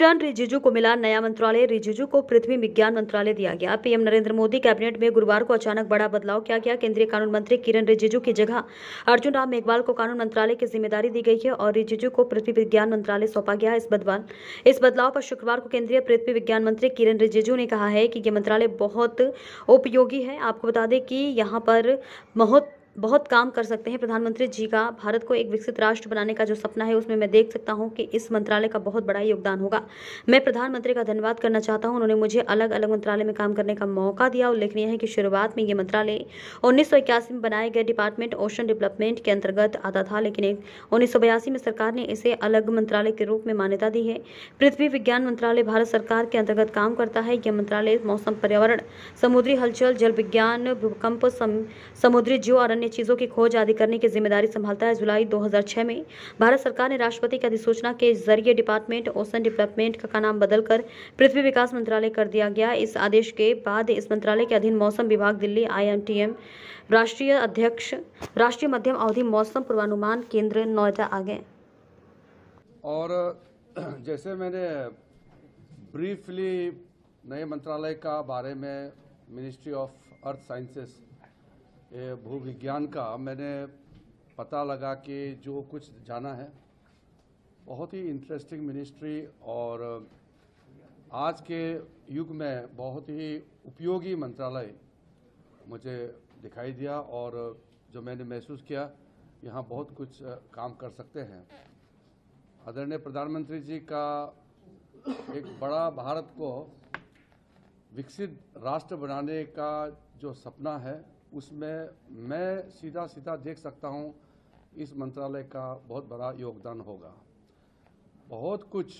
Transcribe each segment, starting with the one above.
किरण रिजिजू को मिला नया मंत्रालय। रिजिजू को पृथ्वी विज्ञान मंत्रालय दिया गया। पीएम नरेंद्र मोदी कैबिनेट में गुरुवार को अचानक बड़ा बदलाव किया गया। केंद्रीय कानून मंत्री किरण रिजिजू की जगह अर्जुन राम मेघवाल को कानून मंत्रालय की जिम्मेदारी दी गई है और रिजिजू को पृथ्वी विज्ञान मंत्रालय सौंपा गया। इस बदलाव पर शुक्रवार को केंद्रीय पृथ्वी विज्ञान मंत्री किरण रिजिजू ने कहा है कि यह मंत्रालय बहुत उपयोगी है। आपको बता दें कि यहाँ पर बहुत काम कर सकते हैं। प्रधानमंत्री जी का भारत को एक विकसित राष्ट्र बनाने का जो सपना है, उसमें मैं देख सकता हूं कि इस मंत्रालय का बहुत बड़ा योगदान होगा। मैं प्रधानमंत्री का धन्यवाद करना चाहता हूं। उन्होंने मुझे अलग अलग मंत्रालय में काम करने का मौका दिया। उल्लेखनीय है कि शुरुआत में ये मंत्रालय 1981 में बनाए गए डिपार्टमेंट ओशन डेवलपमेंट के अंतर्गत आता था, लेकिन 1982 में सरकार ने इसे अलग मंत्रालय के रूप में मान्यता दी है। पृथ्वी विज्ञान मंत्रालय भारत सरकार के अंतर्गत काम करता है। यह मंत्रालय मौसम, पर्यावरण, समुद्री हलचल, जल विज्ञान, भूकंप, समुद्री जीव और अन्य चीजों की खोज आदि करने की जिम्मेदारी संभालता है। जुलाई 2006 में भारत सरकार ने राष्ट्रपति की अधिसूचना के जरिए डिपार्टमेंट ओशन डेवलपमेंट का नाम बदलकर पृथ्वी विकास मंत्रालय कर दिया गया। इस आदेश के बाद इस मंत्रालय के अधीन मौसम विभाग दिल्ली, IMTM, राष्ट्रीय मध्यम अवधि मौसम पूर्वानुमान केंद्र नोएडा आ गए। और जैसे मैंने ब्रीफली नए मंत्रालय का बारे में मिनिस्ट्री ऑफ अर्थ साइंसेस, भू विज्ञान का मैंने पता लगा कि जो कुछ जाना है, बहुत ही इंटरेस्टिंग मिनिस्ट्री और आज के युग में बहुत ही उपयोगी मंत्रालय मुझे दिखाई दिया और जो मैंने महसूस किया, यहाँ बहुत कुछ काम कर सकते हैं। आदरणीय प्रधानमंत्री जी का एक बड़ा भारत को विकसित राष्ट्र बनाने का जो सपना है, उसमें मैं सीधा देख सकता हूँ इस मंत्रालय का बहुत बड़ा योगदान होगा। बहुत कुछ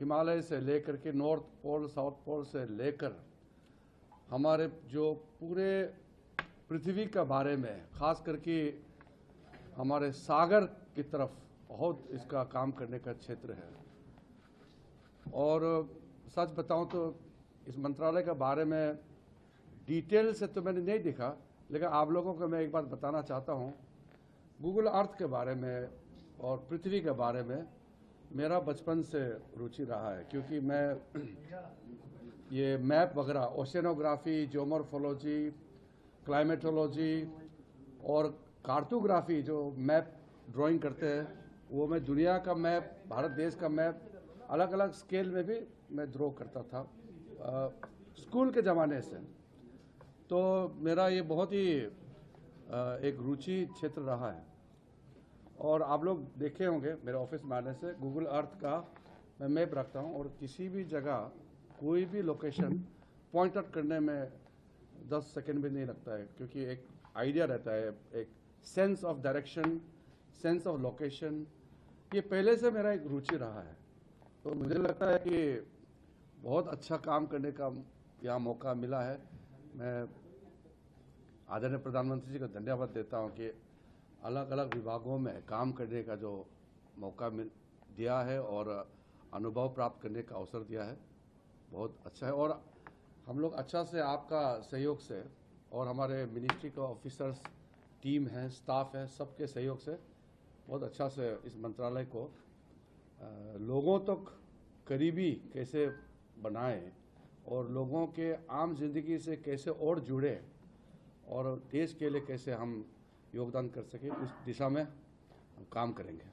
हिमालय से लेकर के नॉर्थ पोल, साउथ पोल से लेकर हमारे जो पूरे पृथ्वी के बारे में, खास करके हमारे सागर की तरफ बहुत इसका काम करने का क्षेत्र है। और सच बताऊं तो इस मंत्रालय के बारे में डिटेल से तो मैंने नहीं देखा, लेकिन आप लोगों को मैं एक बात बताना चाहता हूं। गूगल अर्थ के बारे में और पृथ्वी के बारे में मेरा बचपन से रुचि रहा है, क्योंकि मैं ये मैप वगैरह, ओशियनोग्राफी, जियोमॉर्फोलॉजी, क्लाइमेटोलॉजी और कार्टोग्राफी, जो मैप ड्राइंग करते हैं, वो मैं दुनिया का मैप, भारत देश का मैप अलग अलग स्केल में भी मैं ड्रॉ करता था स्कूल के ज़माने से। तो मेरा ये बहुत ही एक रुचि क्षेत्र रहा है। और आप लोग देखे होंगे मेरे ऑफिस में आने से गूगल अर्थ का मैं मैप रखता हूँ और किसी भी जगह कोई भी लोकेशन पॉइंट आउट करने में 10 सेकंड भी नहीं लगता है, क्योंकि एक आइडिया रहता है, एक sense of direction, sense of location. ये पहले से मेरा एक रुचि रहा है। तो मुझे लगता है कि बहुत अच्छा काम करने का यहाँ मौका मिला है। मैं आदरणीय प्रधानमंत्री जी को धन्यवाद देता हूँ कि अलग अलग विभागों में काम करने का जो मौका दिया है और अनुभव प्राप्त करने का अवसर दिया है, बहुत अच्छा है। और हम लोग अच्छा से आपका सहयोग से और हमारे मिनिस्ट्री का ऑफिसर्स, टीम है, स्टाफ है, सबके सहयोग से बहुत अच्छा से इस मंत्रालय को लोगों तक करीबी कैसे बनाएं और लोगों के आम जिंदगी से कैसे और जुड़े और देश के लिए कैसे हम योगदान कर सकें, उस दिशा में हम काम करेंगे।